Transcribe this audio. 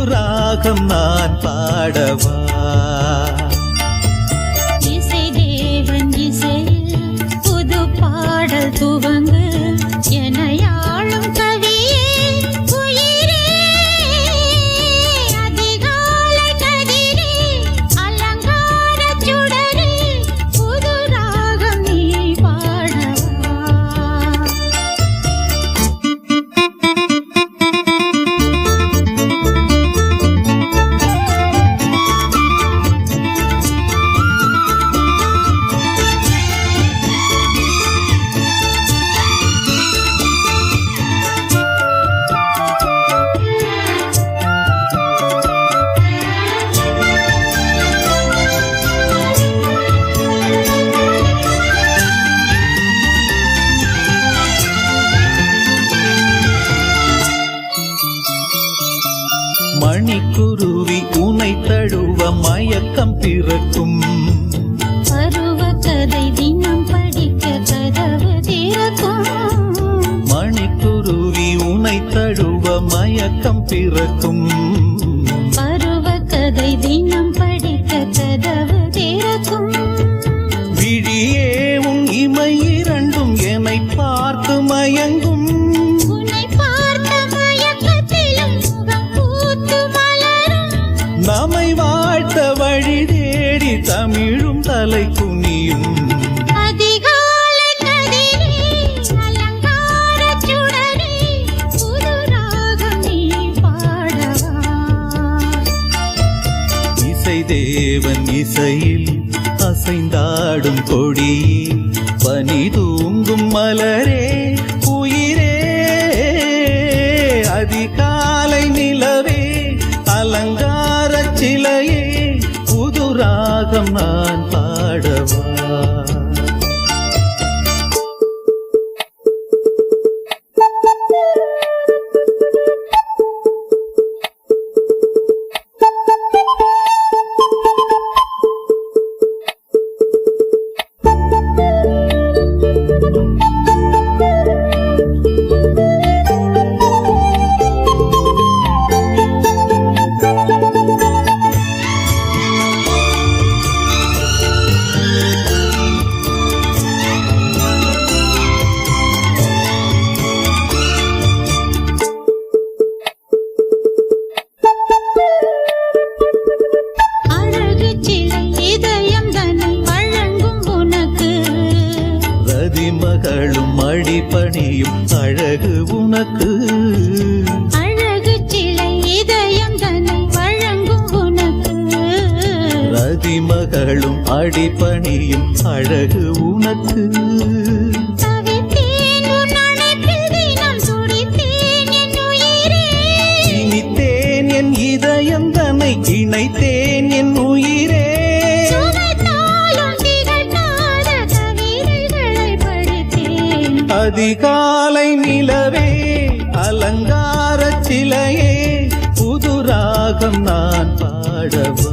ராகம் நான் பாடவா இசை தேவன் இசையில் புது பாடல் துவங்கு எனையாளும் கவியே உயிரே அதிகாலை கதிரே அலங்கார சுடரே புது ராகம் நீ பாடவா மணிக்குருவி உனை தழுவ மயக்கம் பிறக்கும் பருவ கதை தினம் படிக்க கதவு திறக்கும் மணிக்குருவி உனை தழுவ மயக்கம் பிறக்கும் பருவ கதை தினம் படிக்க கதவு திறக்கும் விழியே உன் இமை இரண்டும் என்னை பார்த்து மயங்கும் உன்னை பார்த்த மயக்கத்திலும் முகம் பூத்து மலரும் நம்மை வாழ்த்த வழி தேடி தமிழும் தலை குனியும் அதிகாலை கதிரே அலங்கார சுடரே புது ராகம் நீ பாடவா இசை தேவன் இசையில் அசைந்தாடும் கொடியே பனி தூங்கும் மலரே உயிரே அதிகாலை நிலவே அலங்கார சிலையே புது ராகம் நான் பாடவா அழகு சிலை இதயம் தன்னை வழங்கும் உனக்கு மகளும் அடிபணியும் அழகு உனக்கு அழகு சிலை இதயம் தன்னை வழங்கும் உனக்கு மகளும் அடிபணியும் அழகு உனக்கு தவித்தேன் உன் அணைப்பில் தினம் துடித்தேன் என் உயிரே இனித்தேன் என் இதயம் தன்னை இணைத்தேன் என் உயிரே சுவைத்தாலும் திகட்டாத கவிதைகளை படித்தேன் அதிகாலை நிலவே அலங்கார சிலையே புது ராகம் நான் பாடவா